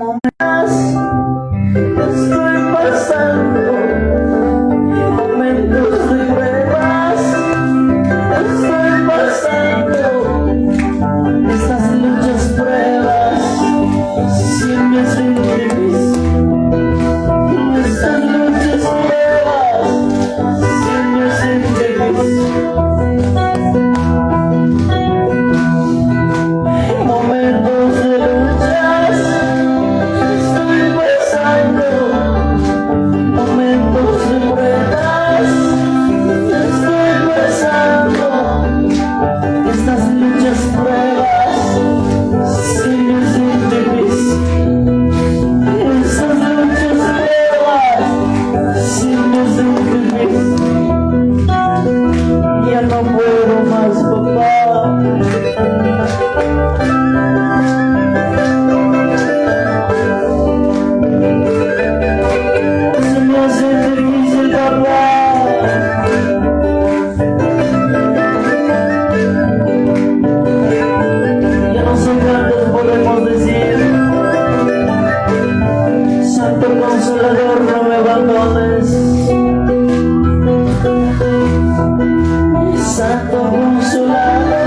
Momentos estoy pasando, momentos de pruebas estoy pasando, estas luchas pruebas si me hacen feliz, estas luchas pruebas si me hacen feliz. Momentos de luchas estoy pasando, momentos de pruebas estoy pasando, estas luchas pruebas si me hacen feliz, estas luchas pruebas si me hacen feliz. Ya no puedo más, papá. Santo Consolador, no me abandones. Santo Consolador,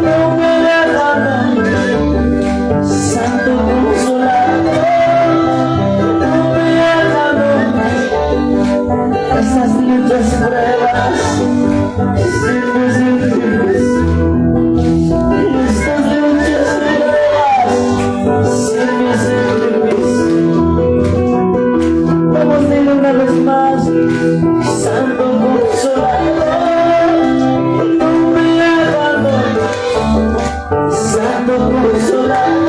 no me abandones. Santo Consolador, no me abandones. Esas luchas pruebas siempre sin fines. Estas luchas pruebas siempre sin fines. Vamos a ir una vez más. Santo Consolador, no me abandones. Santo Consolador,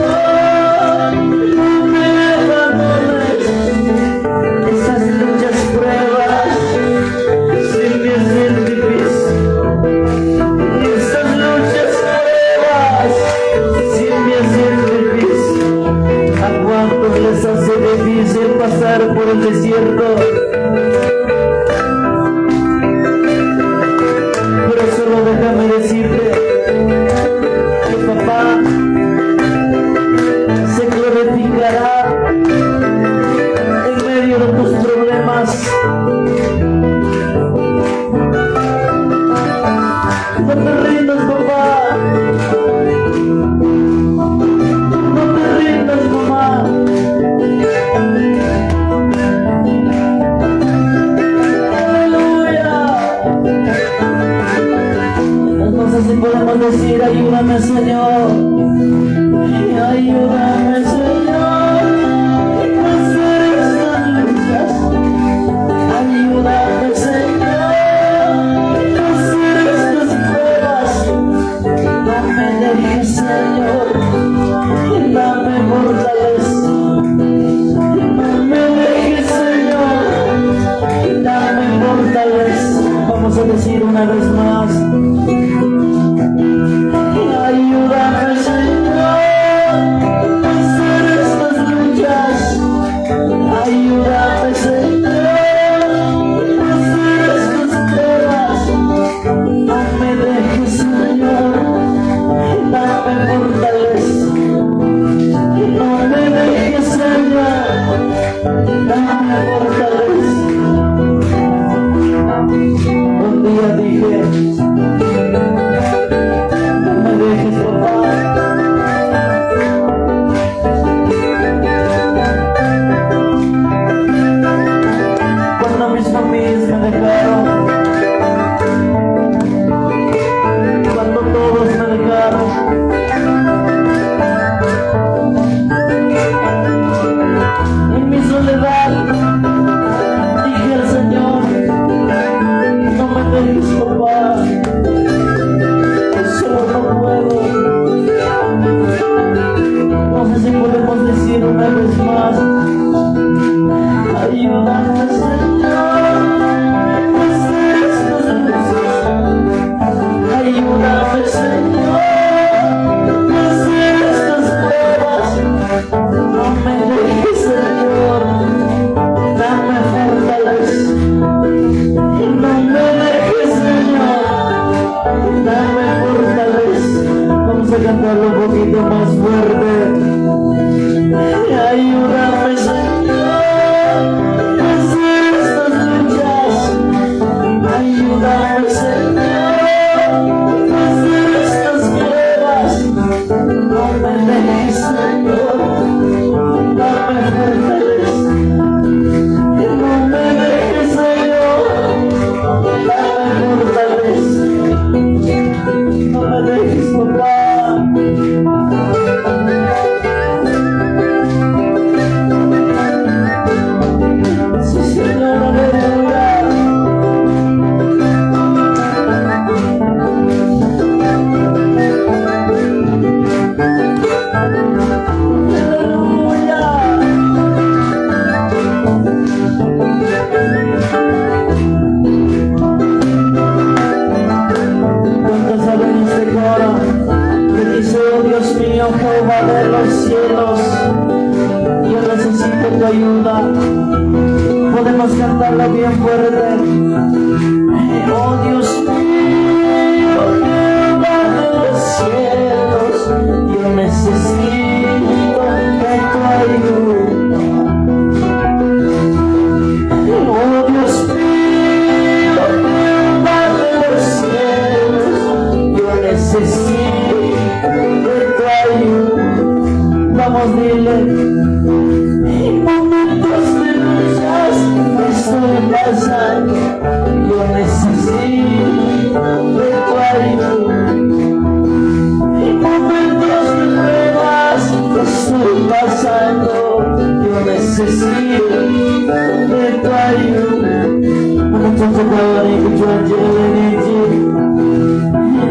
no me abandones. Esas luchas pruebas siempre hacen feliz. Esas luchas pruebas siempre hacen feliz. ¿A cuántos les hace difícil pasar por el desierto? Pero solo déjame decirte que papá se glorificará en medio de tus problemas. No te rindas, papá. No te rindas, mamá. cielos, yo necesito tu ayuda. Podemos cantarlo bien fuerte. Oh Dios mío, Jehová de los cielos, yo necesito de tu ayuda. Oh Dios mío, Jehová de los cielos, yo necesito de tu ayuda. Vamos, dile. En momentos de luchas estoy pasando, yo necesito de tu ayuda. En momentos de pruebas estoy pasando, yo necesito de tu ayuda. Menonton sa kawan ikut jalan ini.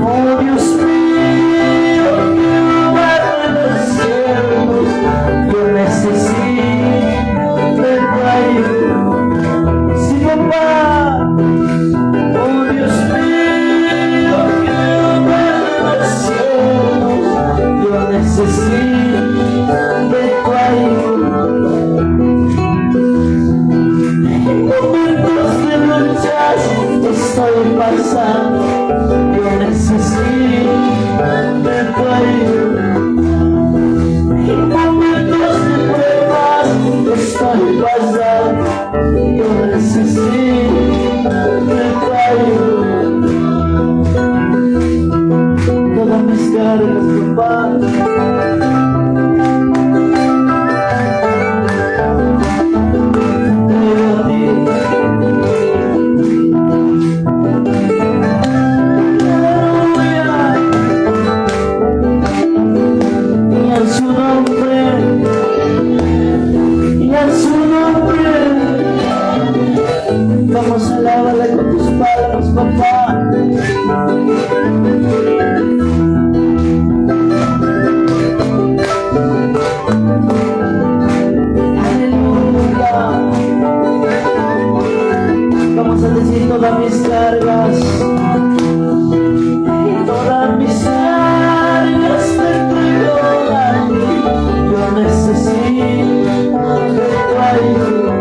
Oh Dios mío, Jehová de los cielos, yo necesito de tu ayuda. Sí, papá. Oh Dios mío, Jehová de los cielos, yo necesito de tu ayuda. En momentos de luchas estoy pasando, yo necesito de tu ayuda. En momentos de pruebas estoy pasando, yo necesito de tu ayuda. Todas mis cargas, papá. Vamos, alábale con tus palmas, papá. Aleluya. Vamos a decir todas mis cargas. Y todas mis cargas te entrego a ti. Yo necesito de tu ayuda.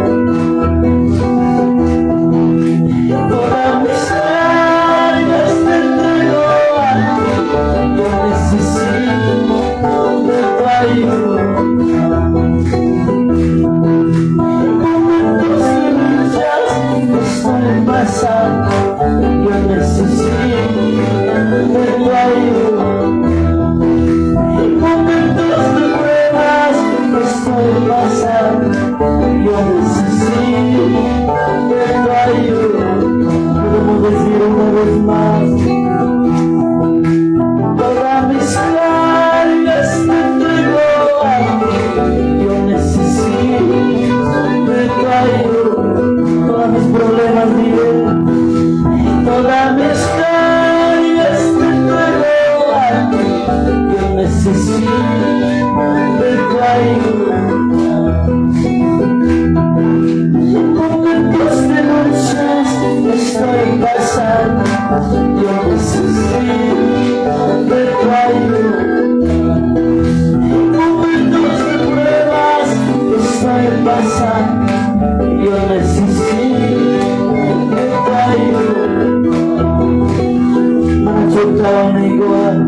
Todas mis cargas te entrego a ti. Yo necesito de tu ayuda. En momentos de luchas estoy pasando, yo necesito de tu ayuda. En momentos de pruebas estoy pasando, yo necesito de tu ayuda. Podemos decir una vez más. Todas mis cargas te entrego a ti, yo necesito de tu ayuda. Todos mis problemas, dile. Todas mis cargas te entrego a ti, yo necesito de tu ayuda. En momentos de luchas estoy pasando, yo necesito de tu ayuda. En momentos de pruebas estoy pasando, yo necesito de tu ayuda. Manchotado igual,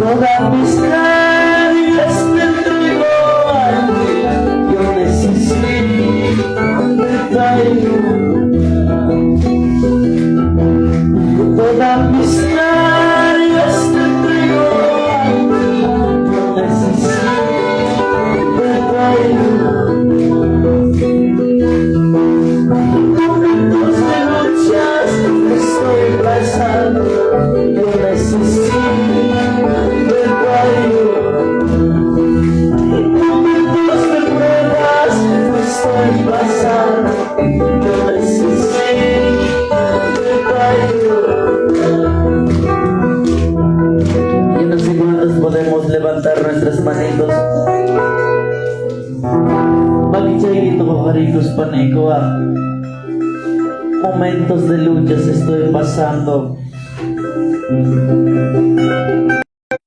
todas mis cargas te entrego a ti, yo necesito de tu ayuda. Todas mis cargas te entrego a ti, yo necesito de tu ayuda. En momentos de luchas estoy pasando, yo necesito de tu ayuda. En momentos de pruebas estoy pasando, yo necesito de tu ayuda. Y en unos segundos podemos levantar nuestras manitos. Bagichay ko harigos paniko. Momentos de luchas estoy pasando.